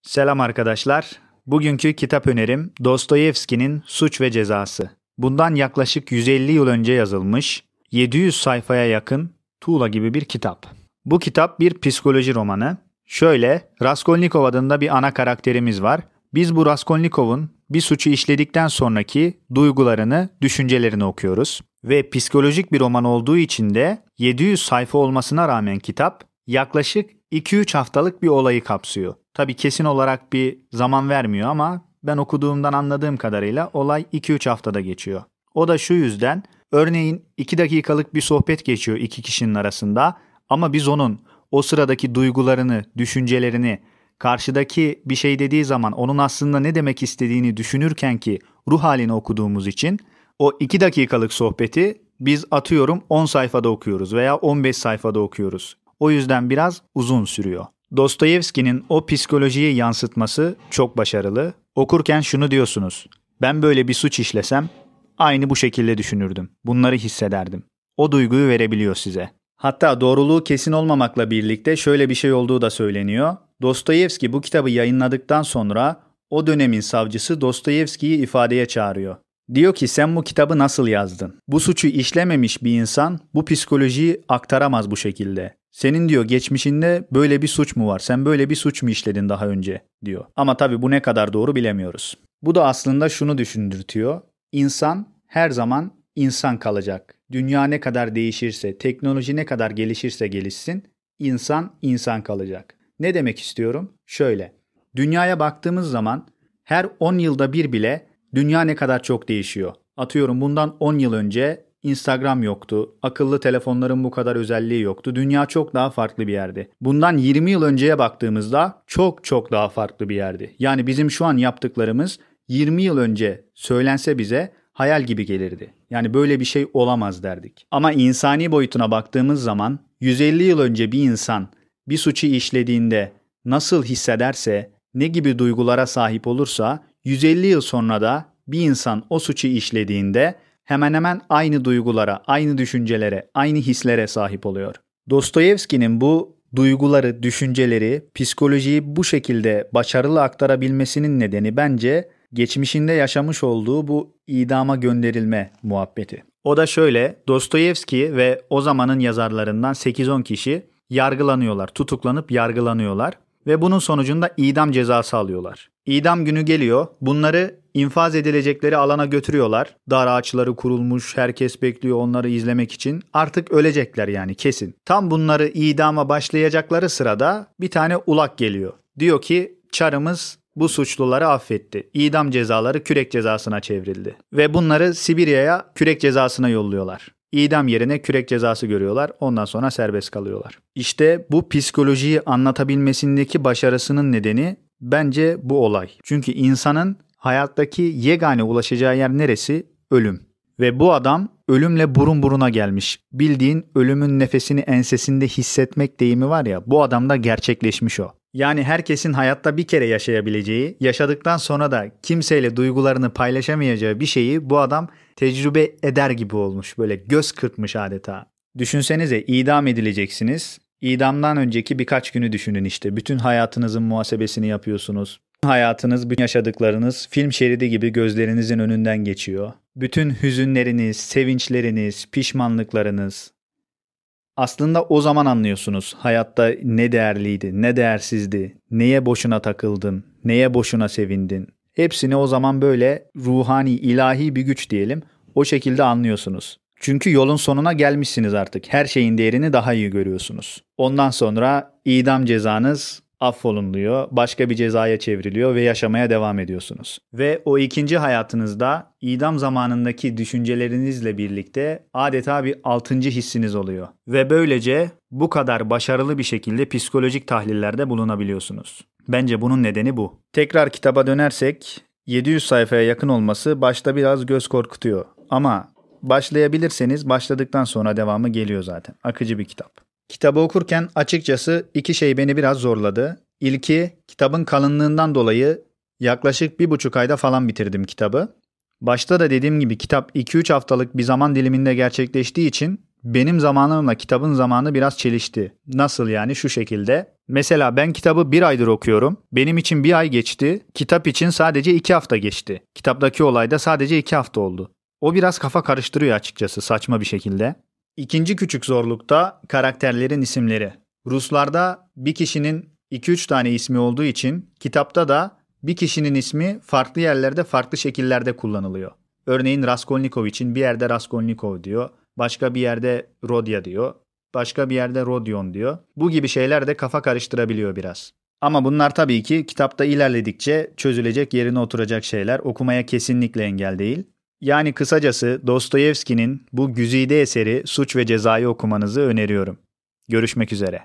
Selam arkadaşlar. Bugünkü kitap önerim Dostoyevski'nin Suç ve Cezası. Bundan yaklaşık 150 yıl önce yazılmış, 700 sayfaya yakın tuğla gibi bir kitap. Bu kitap bir psikoloji romanı. Şöyle, Raskolnikov adında bir ana karakterimiz var. Biz bu Raskolnikov'un bir suçu işledikten sonraki duygularını, düşüncelerini okuyoruz. Ve psikolojik bir roman olduğu için de 700 sayfa olmasına rağmen kitap yaklaşık 2-3 haftalık bir olayı kapsıyor. Tabii kesin olarak bir zaman vermiyor ama ben okuduğumdan anladığım kadarıyla olay 2-3 haftada geçiyor. O da şu yüzden, örneğin 2 dakikalık bir sohbet geçiyor iki kişinin arasında ama biz onun o sıradaki duygularını, düşüncelerini, karşıdaki bir şey dediği zaman onun aslında ne demek istediğini düşünürken ki ruh halini okuduğumuz için o 2 dakikalık sohbeti biz atıyorum 10 sayfada okuyoruz veya 15 sayfada okuyoruz. O yüzden biraz uzun sürüyor. Dostoyevski'nin o psikolojiyi yansıtması çok başarılı. Okurken şunu diyorsunuz: ben böyle bir suç işlesem aynı bu şekilde düşünürdüm. Bunları hissederdim. O duyguyu verebiliyor size. Hatta doğruluğu kesin olmamakla birlikte şöyle bir şey olduğu da söyleniyor. Dostoyevski bu kitabı yayınladıktan sonra o dönemin savcısı Dostoyevski'yi ifadeye çağırıyor. Diyor ki sen bu kitabı nasıl yazdın? Bu suçu işlememiş bir insan bu psikolojiyi aktaramaz bu şekilde. Senin diyor geçmişinde böyle bir suç mu var? Sen böyle bir suç mu işledin daha önce diyor. Ama tabii bu ne kadar doğru bilemiyoruz. Bu da aslında şunu düşündürtüyor. İnsan her zaman insan kalacak. Dünya ne kadar değişirse, teknoloji ne kadar gelişirse gelişsin, insan insan kalacak. Ne demek istiyorum? Şöyle. Dünyaya baktığımız zaman her 10 yılda bir bile dünya ne kadar çok değişiyor. Atıyorum bundan 10 yıl önce Instagram yoktu, akıllı telefonların bu kadar özelliği yoktu. Dünya çok daha farklı bir yerdi. Bundan 20 yıl önceye baktığımızda çok çok daha farklı bir yerdi. Yani bizim şu an yaptıklarımız 20 yıl önce söylense bize hayal gibi gelirdi. Yani böyle bir şey olamaz derdik. Ama insani boyutuna baktığımız zaman 150 yıl önce bir insan bir suçu işlediğinde nasıl hissederse, ne gibi duygulara sahip olursa 150 yıl sonra da bir insan o suçu işlediğinde hemen hemen aynı duygulara, aynı düşüncelere, aynı hislere sahip oluyor. Dostoyevski'nin bu duyguları, düşünceleri, psikolojiyi bu şekilde başarılı aktarabilmesinin nedeni bence geçmişinde yaşamış olduğu bu idama gönderilme muhabbeti. O da şöyle, Dostoyevski ve o zamanın yazarlarından 8-10 kişi yargılanıyorlar, tutuklanıp yargılanıyorlar ve bunun sonucunda idam cezası alıyorlar. İdam günü geliyor, bunları infaz edilecekleri alana götürüyorlar. Dar ağaçları kurulmuş, herkes bekliyor onları izlemek için. Artık ölecekler yani kesin. Tam bunları idama başlayacakları sırada bir tane ulak geliyor. Diyor ki çarımız bu suçluları affetti. İdam cezaları kürek cezasına çevrildi. Ve bunları Sibirya'ya kürek cezasına yolluyorlar. İdam yerine kürek cezası görüyorlar. Ondan sonra serbest kalıyorlar. İşte bu psikolojiyi anlatabilmesindeki başarısının nedeni bence bu olay. Çünkü insanın hayattaki yegane ulaşacağı yer neresi? Ölüm. Ve bu adam ölümle burun buruna gelmiş. Bildiğin ölümün nefesini ensesinde hissetmek deyimi var ya, bu adamda gerçekleşmiş o. Yani herkesin hayatta bir kere yaşayabileceği, yaşadıktan sonra da kimseyle duygularını paylaşamayacağı bir şeyi bu adam tecrübe eder gibi olmuş. Böyle göz kırpmış adeta. Düşünsenize idam edileceksiniz. İdamdan önceki birkaç günü düşünün işte. Bütün hayatınızın muhasebesini yapıyorsunuz. Hayatınız, bütün yaşadıklarınız film şeridi gibi gözlerinizin önünden geçiyor. Bütün hüzünleriniz, sevinçleriniz, pişmanlıklarınız. Aslında o zaman anlıyorsunuz hayatta ne değerliydi, ne değersizdi, neye boşuna takıldın, neye boşuna sevindin. Hepsini o zaman böyle ruhani, ilahi bir güç diyelim, o şekilde anlıyorsunuz. Çünkü yolun sonuna gelmişsiniz artık. Her şeyin değerini daha iyi görüyorsunuz. Ondan sonra idam cezanız affolunuluyor, başka bir cezaya çevriliyor ve yaşamaya devam ediyorsunuz. Ve o ikinci hayatınızda idam zamanındaki düşüncelerinizle birlikte adeta bir 6. hissiniz oluyor. Ve böylece bu kadar başarılı bir şekilde psikolojik tahlillerde bulunabiliyorsunuz. Bence bunun nedeni bu. Tekrar kitaba dönersek 700 sayfaya yakın olması başta biraz göz korkutuyor. Ama başlayabilirseniz başladıktan sonra devamı geliyor zaten. Akıcı bir kitap. Kitabı okurken açıkçası iki şey beni biraz zorladı. İlki, kitabın kalınlığından dolayı yaklaşık 1,5 ayda falan bitirdim kitabı. Başta da dediğim gibi kitap 2-3 haftalık bir zaman diliminde gerçekleştiği için benim zamanımla kitabın zamanı biraz çelişti. Nasıl yani? Şu şekilde. Mesela ben kitabı 1 aydır okuyorum. Benim için 1 ay geçti. Kitap için sadece 2 hafta geçti. Kitaptaki olay da sadece 2 hafta oldu. O biraz kafa karıştırıyor açıkçası saçma bir şekilde. İkinci küçük zorlukta karakterlerin isimleri. Ruslarda bir kişinin 2-3 tane ismi olduğu için kitapta da bir kişinin ismi farklı yerlerde farklı şekillerde kullanılıyor. Örneğin Raskolnikov için bir yerde Raskolnikov diyor. Başka bir yerde Rodya diyor. Başka bir yerde Rodion diyor. Bu gibi şeyler de kafa karıştırabiliyor biraz. Ama bunlar tabii ki kitapta ilerledikçe çözülecek, yerine oturacak şeyler. Okumaya kesinlikle engel değil. Yani kısacası Dostoyevski'nin bu güzide eseri Suç ve Ceza'yı okumanızı öneriyorum. Görüşmek üzere.